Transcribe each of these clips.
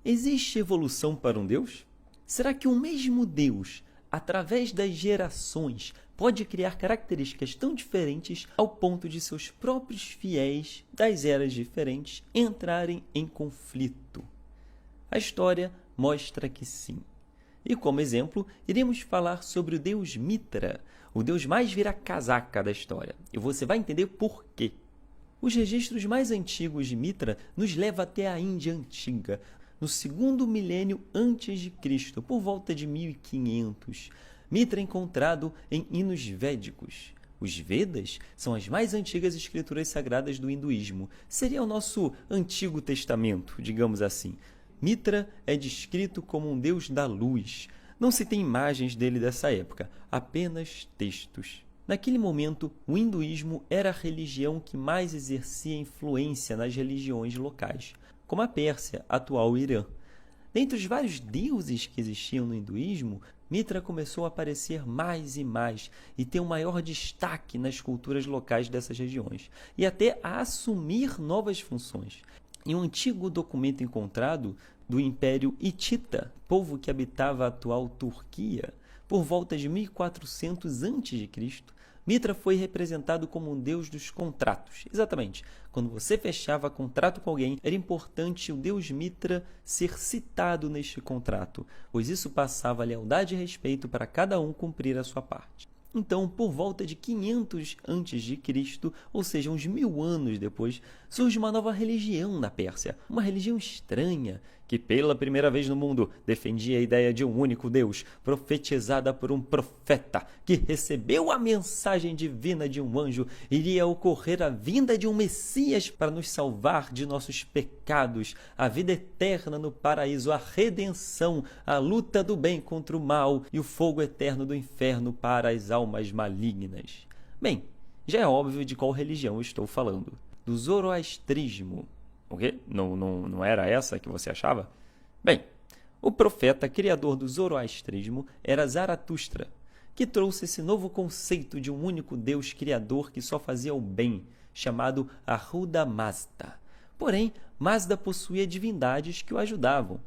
Existe evolução para um Deus? Será que o mesmo Deus, através das gerações, pode criar características tão diferentes ao ponto de seus próprios fiéis das eras diferentes entrarem em conflito? A história mostra que sim. E como exemplo, iremos falar sobre o deus Mitra, o deus mais vira-casaca da história. E você vai entender por quê. Os registros mais antigos de Mitra nos levam até a Índia Antiga, no segundo milênio antes de Cristo, por volta de 1500. Mitra é encontrado em hinos védicos. Os Vedas são as mais antigas escrituras sagradas do hinduísmo. Seria o nosso Antigo Testamento, digamos assim. Mitra é descrito como um deus da luz. Não se tem imagens dele dessa época, apenas textos. Naquele momento, o hinduísmo era a religião que mais exercia influência nas religiões locais, como a Pérsia, atual Irã. Dentre os vários deuses que existiam no hinduísmo, Mitra começou a aparecer mais e mais e ter um maior destaque nas culturas locais dessas regiões, e até a assumir novas funções. Em um antigo documento encontrado do Império Hitita, povo que habitava a atual Turquia, por volta de 1400 a.C., Mitra foi representado como um deus dos contratos. Exatamente. Quando você fechava contrato com alguém, era importante o deus Mitra ser citado neste contrato, pois isso passava lealdade e respeito para cada um cumprir a sua parte. Então, por volta de 500 a.C., ou seja, uns 1000 anos depois, surge uma nova religião na Pérsia, uma religião estranha, que pela primeira vez no mundo defendia a ideia de um único Deus, profetizada por um profeta, que recebeu a mensagem divina de um anjo. Iria ocorrer a vinda de um Messias para nos salvar de nossos pecados, a vida eterna no paraíso, a redenção, a luta do bem contra o mal e o fogo eterno do inferno para as almas malignas. Bem, já é óbvio de qual religião eu estou falando. Do zoroastrismo. O quê? Não era essa que você achava? Bem, o profeta criador do zoroastrismo era Zaratustra, que trouxe esse novo conceito de um único Deus criador que só fazia o bem, chamado Ahuda Mazda. Porém, Mazda possuía divindades que o ajudavam.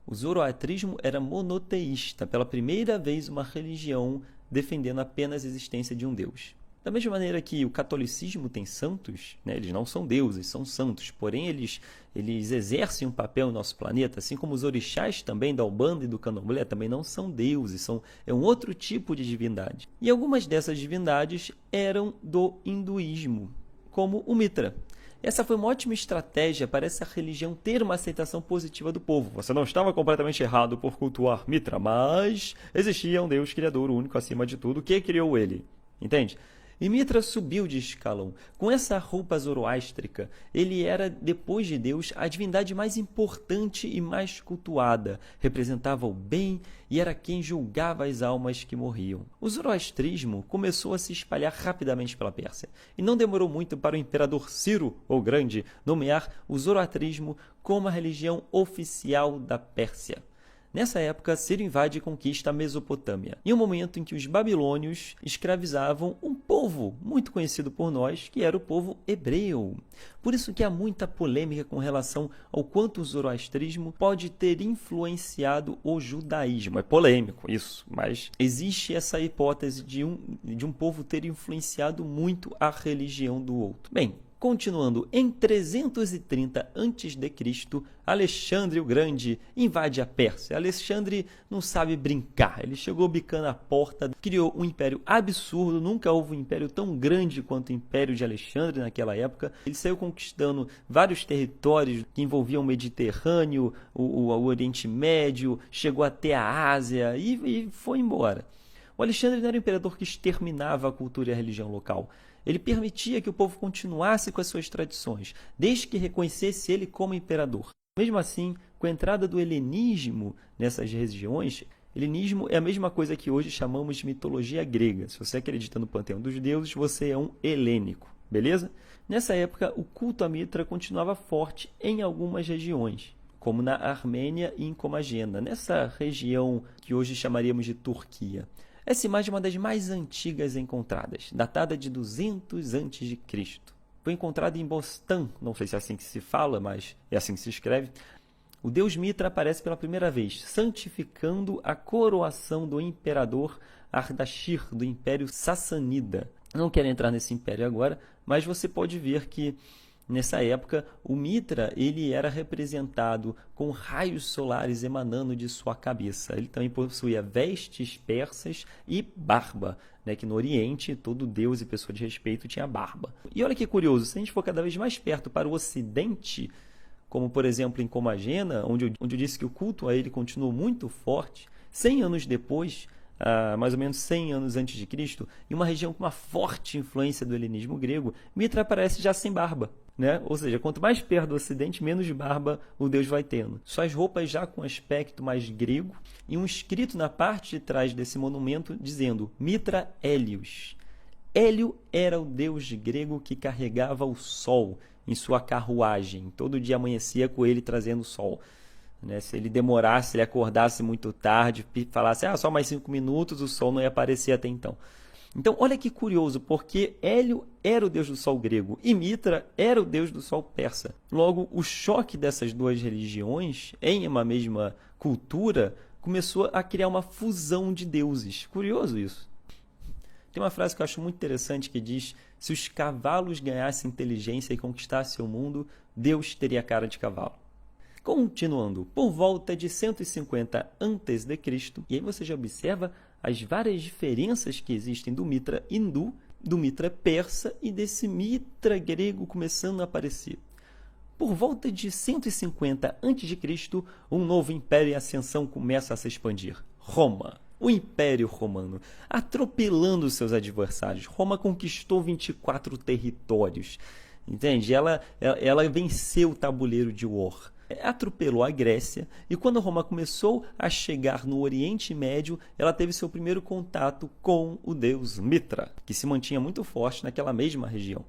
O zoroastrismo era monoteísta, pela primeira vez uma religião defendendo apenas a existência de um Deus. Da mesma maneira que o catolicismo tem santos, né? Eles não são deuses, são santos, porém eles exercem um papel no nosso planeta, assim como os orixás também da Umbanda e do Candomblé também não são deuses, é um outro tipo de divindade. E algumas dessas divindades eram do hinduísmo, como o Mitra. Essa foi uma ótima estratégia para essa religião ter uma aceitação positiva do povo. Você não estava completamente errado por cultuar Mitra, mas existia um Deus criador único acima de tudo que criou ele. Entende? E Mitra subiu de escalão. Com essa roupa zoroástrica, ele era, depois de Deus, a divindade mais importante e mais cultuada. Representava o bem e era quem julgava as almas que morriam. O zoroastrismo começou a se espalhar rapidamente pela Pérsia. E não demorou muito para o imperador Ciro, o Grande, nomear o zoroastrismo como a religião oficial da Pérsia. Nessa época, Ciro invade e conquista a Mesopotâmia, em um momento em que os babilônios escravizavam um povo muito conhecido por nós, que era o povo hebreu. Por isso que há muita polêmica com relação ao quanto o zoroastrismo pode ter influenciado o judaísmo. É polêmico isso, mas existe essa hipótese de um povo ter influenciado muito a religião do outro. Bem, continuando, em 330 a.C., Alexandre o Grande invade a Pérsia. Alexandre não sabe brincar, ele chegou bicando a porta, criou um império absurdo, nunca houve um império tão grande quanto o Império de Alexandre naquela época. Ele saiu conquistando vários territórios que envolviam o Mediterrâneo, o Oriente Médio, chegou até a Ásia e foi embora. O Alexandre não era um imperador que exterminava a cultura e a religião local. Ele permitia que o povo continuasse com as suas tradições, desde que reconhecesse ele como imperador. Mesmo assim, com a entrada do helenismo nessas regiões, helenismo é a mesma coisa que hoje chamamos de mitologia grega. Se você acredita no panteão dos deuses, você é um helênico, beleza? Nessa época, o culto a Mitra continuava forte em algumas regiões, como na Armênia e em Comagena, nessa região que hoje chamaríamos de Turquia. Essa imagem é uma das mais antigas encontradas, datada de 200 a.C. Foi encontrada em Bostan, não sei se é assim que se fala, mas é assim que se escreve, o deus Mitra aparece pela primeira vez, santificando a coroação do imperador Ardashir, do Império Sassanida. Não quero entrar nesse império agora, mas você pode ver que nessa época o Mitra ele era representado com raios solares emanando de sua cabeça. Ele também possuía vestes persas e barba, né, que no Oriente todo deus e pessoa de respeito tinha barba. E olha que curioso, se a gente for cada vez mais perto para o Ocidente, como por exemplo em Comagena, onde eu disse que o culto a ele continuou muito forte, 100 anos depois, mais ou menos 100 anos antes de Cristo, em uma região com uma forte influência do helenismo grego, Mitra aparece já sem barba, né? Ou seja, quanto mais perto do Ocidente, menos barba o deus vai tendo. Suas roupas já com aspecto mais grego e um escrito na parte de trás desse monumento dizendo Mitra Hélios. Hélio era o deus grego que carregava o sol em sua carruagem. Todo dia amanhecia com ele trazendo o sol. Né? Se ele demorasse, se ele acordasse muito tarde, falasse só mais 5 minutos, o sol não ia aparecer até então. Então, olha que curioso, porque Hélio era o deus do sol grego e Mitra era o deus do sol persa. Logo, o choque dessas duas religiões em uma mesma cultura começou a criar uma fusão de deuses. Curioso isso. Tem uma frase que eu acho muito interessante que diz: se os cavalos ganhassem inteligência e conquistassem o mundo, Deus teria cara de cavalo. Continuando, por volta de 150 a.C., e aí você já observa as várias diferenças que existem do Mitra hindu, do Mitra persa e desse Mitra grego começando a aparecer. Por volta de 150 a.C., um novo império em ascensão começa a se expandir: Roma. O Império Romano, atropelando seus adversários. Roma conquistou 24 territórios. Entende? Ela venceu o tabuleiro de War. Atropelou a Grécia e quando Roma começou a chegar no Oriente Médio, ela teve seu primeiro contato com o deus Mitra, que se mantinha muito forte naquela mesma região.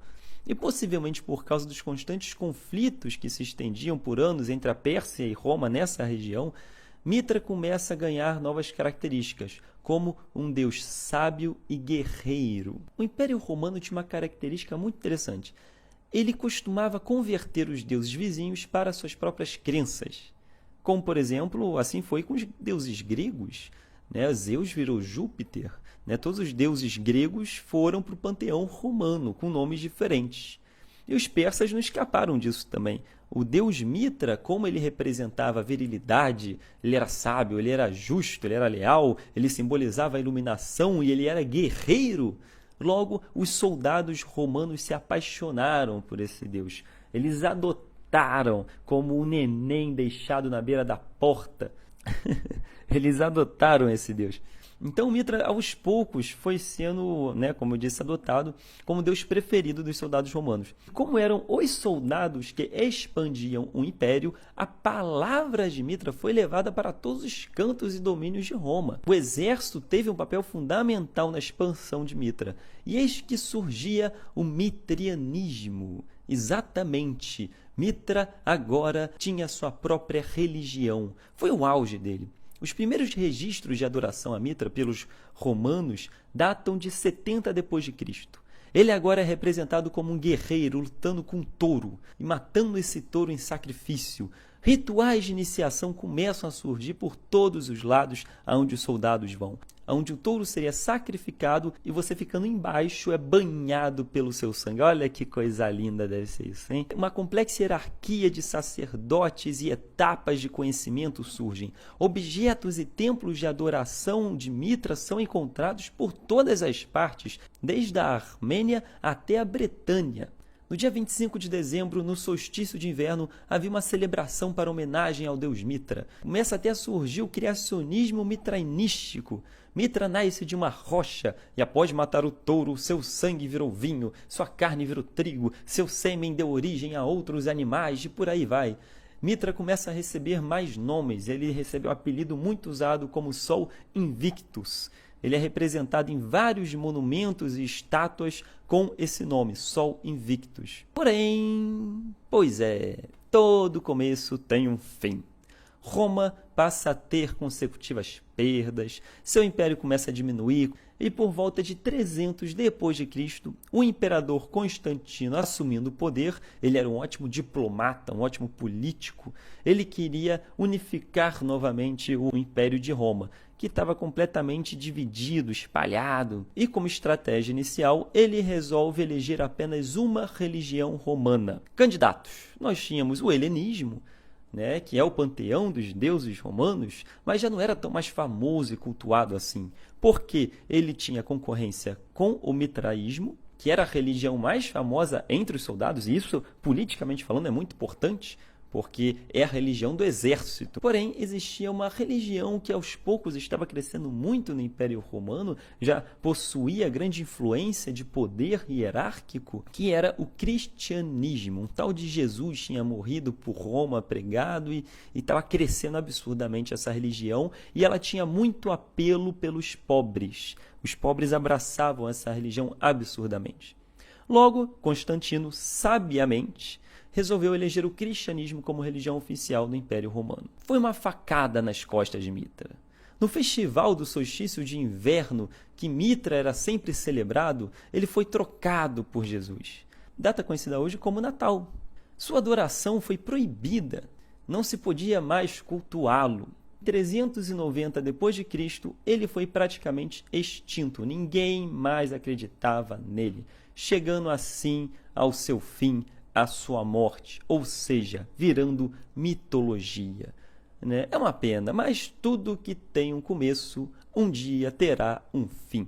E possivelmente por causa dos constantes conflitos que se estendiam por anos entre a Pérsia e Roma nessa região, Mitra começa a ganhar novas características, como um deus sábio e guerreiro. O Império Romano tinha uma característica muito interessante. Ele costumava converter os deuses vizinhos para suas próprias crenças. Como, por exemplo, assim foi com os deuses gregos. Né? Zeus virou Júpiter. Né? Todos os deuses gregos foram para o panteão romano, com nomes diferentes. E os persas não escaparam disso também. O deus Mitra, como ele representava a virilidade, ele era sábio, ele era justo, ele era leal, ele simbolizava a iluminação e ele era guerreiro. Logo, os soldados romanos se apaixonaram por esse deus. Eles adotaram como um neném deixado na beira da porta. Eles adotaram esse deus. Então, Mitra, aos poucos, foi sendo, como eu disse, adotado como deus preferido dos soldados romanos. Como eram os soldados que expandiam o império, a palavra de Mitra foi levada para todos os cantos e domínios de Roma. O exército teve um papel fundamental na expansão de Mitra. E eis que surgia o mitrianismo. Exatamente. Mitra agora tinha sua própria religião. Foi o auge dele. Os primeiros registros de adoração a Mitra pelos romanos datam de 70 d.C. Ele agora é representado como um guerreiro lutando com um touro e matando esse touro em sacrifício. Rituais de iniciação começam a surgir por todos os lados aonde os soldados vão. Onde o touro seria sacrificado e você ficando embaixo é banhado pelo seu sangue. Olha que coisa linda deve ser isso, hein? Uma complexa hierarquia de sacerdotes e etapas de conhecimento surgem. Objetos e templos de adoração de Mitra são encontrados por todas as partes, desde a Armênia até a Bretanha. No dia 25 de dezembro, no solstício de inverno, havia uma celebração para homenagem ao deus Mitra. Começa até a surgir o criacionismo mitrainístico. Mitra nasce de uma rocha e após matar o touro, seu sangue virou vinho, sua carne virou trigo, seu sêmen deu origem a outros animais e por aí vai. Mitra começa a receber mais nomes. Ele recebeu um apelido muito usado como Sol Invictus. Ele é representado em vários monumentos e estátuas com esse nome, Sol Invictus. Porém, todo começo tem um fim. Roma passa a ter consecutivas perdas, seu império começa a diminuir, E por volta de 300 depois de Cristo, o imperador Constantino assumindo o poder, ele era um ótimo diplomata, um ótimo político, ele queria unificar novamente o Império de Roma, que estava completamente dividido, espalhado. E como estratégia inicial, ele resolve eleger apenas uma religião romana. Candidatos, nós tínhamos o helenismo, que é o panteão dos deuses romanos, mas já não era tão mais famoso e cultuado assim, porque ele tinha concorrência com o mitraísmo, que era a religião mais famosa entre os soldados, e isso, politicamente falando, é muito importante, porque é a religião do exército. Porém, existia uma religião que aos poucos estava crescendo muito no Império Romano, já possuía grande influência de poder hierárquico, que era o cristianismo. Um tal de Jesus tinha morrido por Roma pregado e estava crescendo absurdamente essa religião, e ela tinha muito apelo pelos pobres. Os pobres abraçavam essa religião absurdamente. Logo, Constantino, sabiamente, resolveu eleger o cristianismo como religião oficial do Império Romano. Foi uma facada nas costas de Mitra. No festival do solstício de inverno, que Mitra era sempre celebrado, ele foi trocado por Jesus, data conhecida hoje como Natal. Sua adoração foi proibida, não se podia mais cultuá-lo. Em 390 d.C., ele foi praticamente extinto, ninguém mais acreditava nele, chegando assim ao seu fim, a sua morte, ou seja, virando mitologia. É uma pena, mas tudo que tem um começo, um dia terá um fim.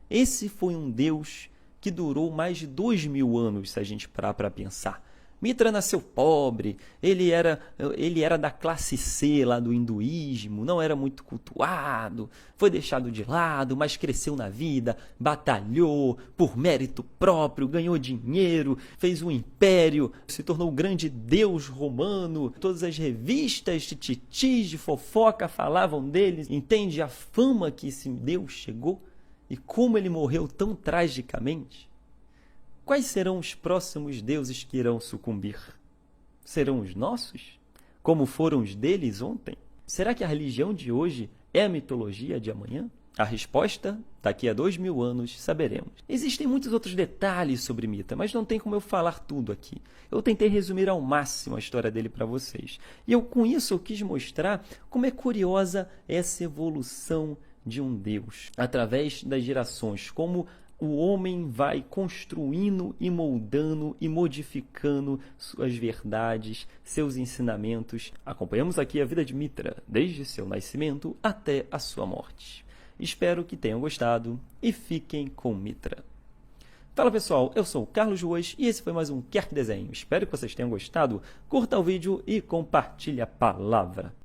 Esse foi um Deus que durou mais de 2000 anos, se a gente parar para pensar. Mitra nasceu pobre, ele era da classe C lá do hinduísmo, não era muito cultuado, foi deixado de lado, mas cresceu na vida, batalhou por mérito próprio, ganhou dinheiro, fez um império, se tornou um grande deus romano. Todas as revistas tititis de fofoca falavam dele. Entende a fama que esse deus chegou e como ele morreu tão tragicamente? Quais serão os próximos deuses que irão sucumbir? Serão os nossos? Como foram os deles ontem? Será que a religião de hoje é a mitologia de amanhã? A resposta, daqui a 2000 anos, saberemos. Existem muitos outros detalhes sobre Mitra, mas não tem como eu falar tudo aqui. Eu tentei resumir ao máximo a história dele para vocês. E com isso eu quis mostrar como é curiosa essa evolução de um Deus, através das gerações, como o homem vai construindo e moldando e modificando suas verdades, seus ensinamentos. Acompanhamos aqui a vida de Mitra, desde seu nascimento até a sua morte. Espero que tenham gostado e fiquem com Mitra. Fala pessoal, eu sou o Carlos Ruas e esse foi mais um Quer Que Desenho. Espero que vocês tenham gostado, curta o vídeo e compartilhe a palavra.